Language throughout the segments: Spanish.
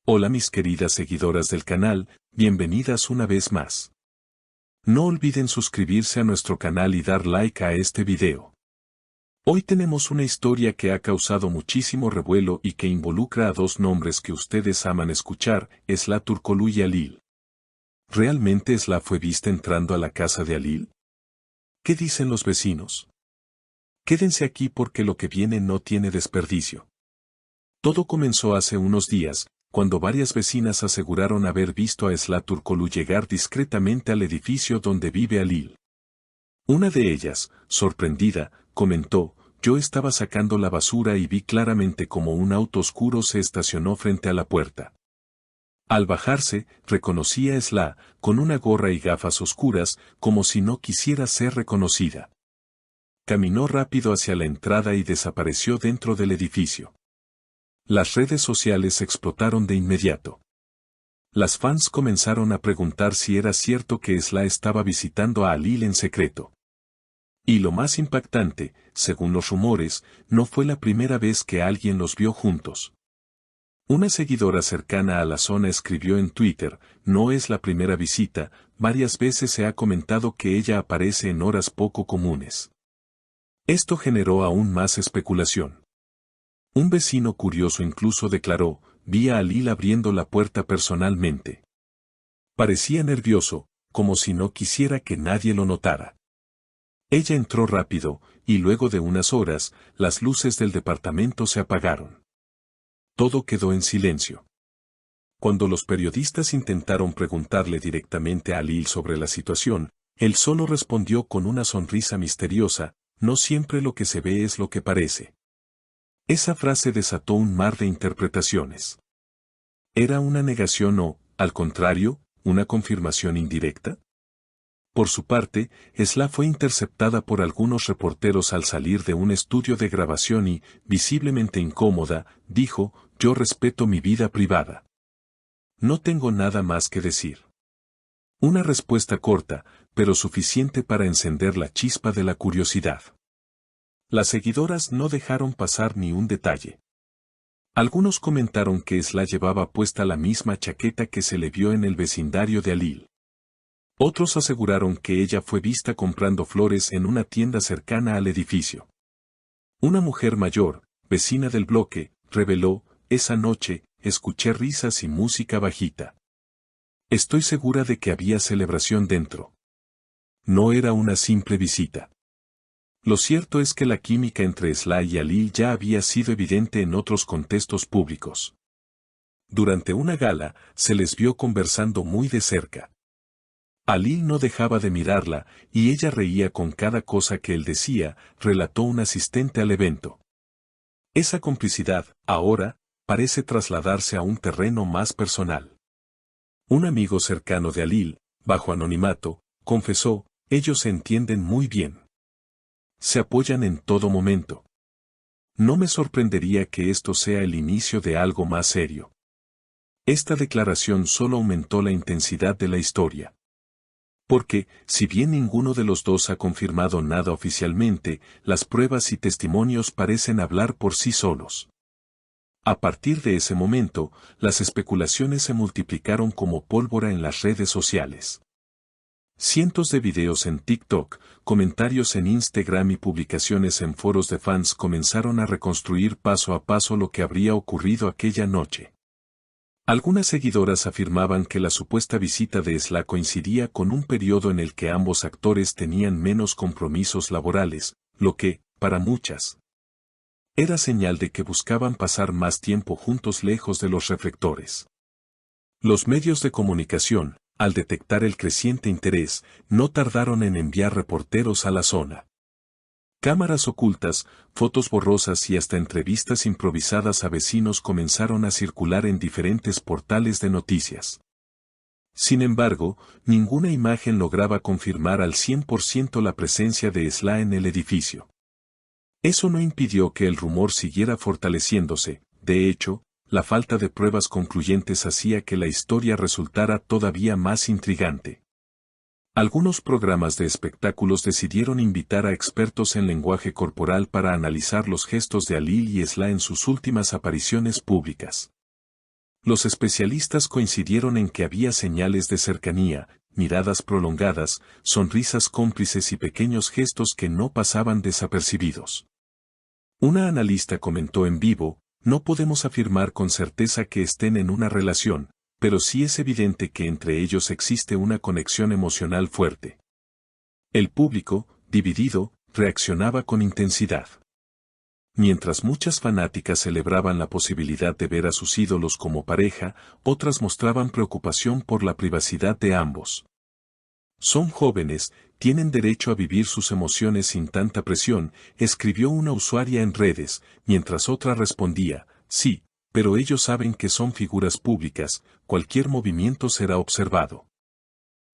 Hola mis queridas seguidoras del canal, bienvenidas una vez más. No olviden suscribirse a nuestro canal y dar like a este video. Hoy tenemos una historia que ha causado muchísimo revuelo y que involucra a dos nombres que ustedes aman escuchar, Esla Turkoglu y Halil. ¿Realmente Esla fue vista entrando a la casa de Halil? ¿Qué dicen los vecinos? Quédense aquí porque lo que viene no tiene desperdicio. Todo comenzó hace unos días, cuando varias vecinas aseguraron haber visto a Esla Turkoglu llegar discretamente al edificio donde vive Halil. Una de ellas, sorprendida, comentó: «Yo estaba sacando la basura y vi claramente como un auto oscuro se estacionó frente a la puerta. Al bajarse, reconocí a Esla, con una gorra y gafas oscuras, como si no quisiera ser reconocida. Caminó rápido hacia la entrada y desapareció dentro del edificio». Las redes sociales explotaron de inmediato. Las fans comenzaron a preguntar si era cierto que Esla estaba visitando a Halil en secreto. Y lo más impactante, según los rumores, no fue la primera vez que alguien los vio juntos. Una seguidora cercana a la zona escribió en Twitter: «No es la primera visita, varias veces se ha comentado que ella aparece en horas poco comunes». Esto generó aún más especulación. Un vecino curioso incluso declaró: «Vi a Halil abriendo la puerta personalmente. Parecía nervioso, como si no quisiera que nadie lo notara. Ella entró rápido, y luego de unas horas, las luces del departamento se apagaron. Todo quedó en silencio». Cuando los periodistas intentaron preguntarle directamente a Halil sobre la situación, él solo respondió con una sonrisa misteriosa: «No siempre lo que se ve es lo que parece». Esa frase desató un mar de interpretaciones. ¿Era una negación o, al contrario, una confirmación indirecta? Por su parte, Esla fue interceptada por algunos reporteros al salir de un estudio de grabación y, visiblemente incómoda, dijo: «Yo respeto mi vida privada. No tengo nada más que decir». Una respuesta corta, pero suficiente para encender la chispa de la curiosidad. Las seguidoras no dejaron pasar ni un detalle. Algunos comentaron que Esla llevaba puesta la misma chaqueta que se le vio en el vecindario de Halil. Otros aseguraron que ella fue vista comprando flores en una tienda cercana al edificio. Una mujer mayor, vecina del bloque, reveló: «Esa noche, escuché risas y música bajita. Estoy segura de que había celebración dentro. No era una simple visita». Lo cierto es que la química entre Esla y Halil ya había sido evidente en otros contextos públicos. Durante una gala, se les vio conversando muy de cerca. Halil no dejaba de mirarla, y ella reía con cada cosa que él decía, relató un asistente al evento. Esa complicidad, ahora, parece trasladarse a un terreno más personal. Un amigo cercano de Halil, bajo anonimato, confesó: «Ellos se entienden muy bien. Se apoyan en todo momento. No me sorprendería que esto sea el inicio de algo más serio». Esta declaración solo aumentó la intensidad de la historia. Porque, si bien ninguno de los dos ha confirmado nada oficialmente, las pruebas y testimonios parecen hablar por sí solos. A partir de ese momento, las especulaciones se multiplicaron como pólvora en las redes sociales. Cientos de videos en TikTok, comentarios en Instagram y publicaciones en foros de fans comenzaron a reconstruir paso a paso lo que habría ocurrido aquella noche. Algunas seguidoras afirmaban que la supuesta visita de Esla coincidía con un periodo en el que ambos actores tenían menos compromisos laborales, lo que, para muchas, era señal de que buscaban pasar más tiempo juntos lejos de los reflectores. Los medios de comunicación, al detectar el creciente interés, no tardaron en enviar reporteros a la zona. Cámaras ocultas, fotos borrosas y hasta entrevistas improvisadas a vecinos comenzaron a circular en diferentes portales de noticias. Sin embargo, ninguna imagen lograba confirmar al 100% la presencia de Esla en el edificio. Eso no impidió que el rumor siguiera fortaleciéndose. De hecho, la falta de pruebas concluyentes hacía que la historia resultara todavía más intrigante. Algunos programas de espectáculos decidieron invitar a expertos en lenguaje corporal para analizar los gestos de Halil y Esla en sus últimas apariciones públicas. Los especialistas coincidieron en que había señales de cercanía, miradas prolongadas, sonrisas cómplices y pequeños gestos que no pasaban desapercibidos. Una analista comentó en vivo: no podemos afirmar con certeza que estén en una relación, pero sí es evidente que entre ellos existe una conexión emocional fuerte. El público, dividido, reaccionaba con intensidad. Mientras muchas fanáticas celebraban la posibilidad de ver a sus ídolos como pareja, otras mostraban preocupación por la privacidad de ambos. Son jóvenes, tienen derecho a vivir sus emociones sin tanta presión, escribió una usuaria en redes, mientras otra respondía: sí, pero ellos saben que son figuras públicas, cualquier movimiento será observado.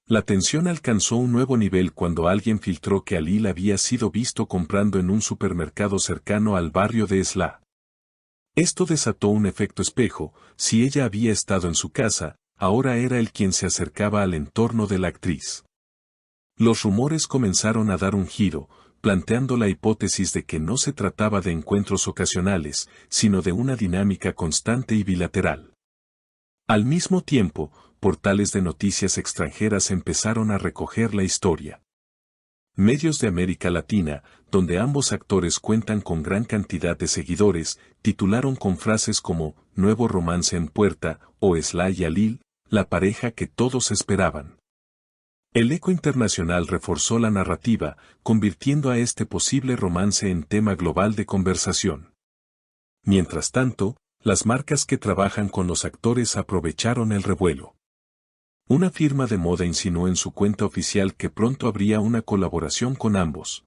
La tensión alcanzó un nuevo nivel cuando alguien filtró que Halil había sido visto comprando en un supermercado cercano al barrio de Esla. Esto desató un efecto espejo: si ella había estado en su casa, ahora era él quien se acercaba al entorno de la actriz. Los rumores comenzaron a dar un giro, planteando la hipótesis de que no se trataba de encuentros ocasionales, sino de una dinámica constante y bilateral. Al mismo tiempo, portales de noticias extranjeras empezaron a recoger la historia. Medios de América Latina, donde ambos actores cuentan con gran cantidad de seguidores, titularon con frases como "nuevo romance en puerta" o "Esla y Halil, la pareja que todos esperaban". El eco internacional reforzó la narrativa, convirtiendo a este posible romance en tema global de conversación. Mientras tanto, las marcas que trabajan con los actores aprovecharon el revuelo. Una firma de moda insinuó en su cuenta oficial que pronto habría una colaboración con ambos.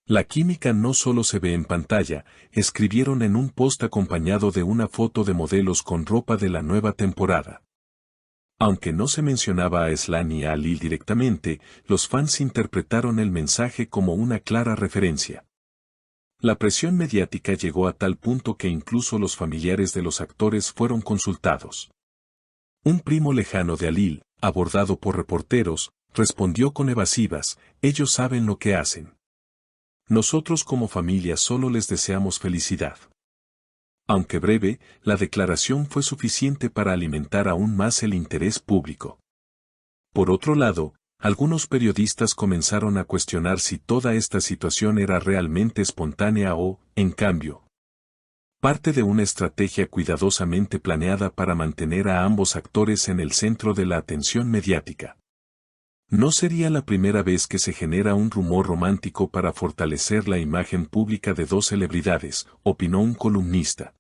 La química no solo se ve en pantalla, escribieron en un post acompañado de una foto de modelos con ropa de la nueva temporada. Aunque no se mencionaba a Esla ni a Halil directamente, los fans interpretaron el mensaje como una clara referencia. La presión mediática llegó a tal punto que incluso los familiares de los actores fueron consultados. Un primo lejano de Halil, abordado por reporteros, respondió con evasivas: ellos saben lo que hacen. Nosotros como familia solo les deseamos felicidad. Aunque breve, la declaración fue suficiente para alimentar aún más el interés público. Por otro lado, algunos periodistas comenzaron a cuestionar si toda esta situación era realmente espontánea o, en cambio, parte de una estrategia cuidadosamente planeada para mantener a ambos actores en el centro de la atención mediática. No sería la primera vez que se genera un rumor romántico para fortalecer la imagen pública de dos celebridades, opinó un columnista.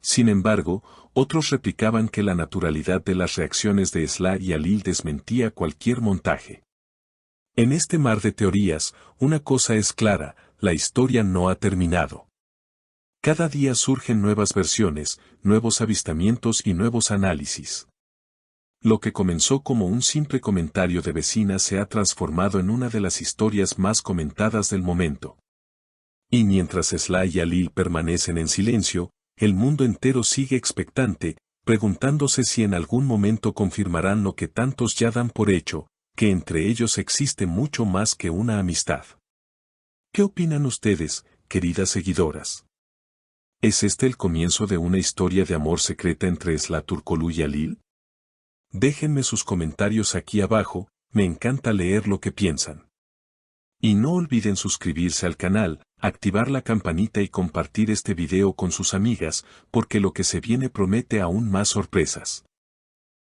Sin embargo, otros replicaban que la naturalidad de las reacciones de Esla y Halil desmentía cualquier montaje. En este mar de teorías, una cosa es clara: la historia no ha terminado. Cada día surgen nuevas versiones, nuevos avistamientos y nuevos análisis. Lo que comenzó como un simple comentario de vecina se ha transformado en una de las historias más comentadas del momento. Y mientras Esla y Halil permanecen en silencio, el mundo entero sigue expectante, preguntándose si en algún momento confirmarán lo que tantos ya dan por hecho, que entre ellos existe mucho más que una amistad. ¿Qué opinan ustedes, queridas seguidoras? ¿Es este el comienzo de una historia de amor secreta entre Esla Turkoglu y Halil? Déjenme sus comentarios aquí abajo, me encanta leer lo que piensan. Y no olviden suscribirse al canal, activar la campanita y compartir este video con sus amigas, porque lo que se viene promete aún más sorpresas.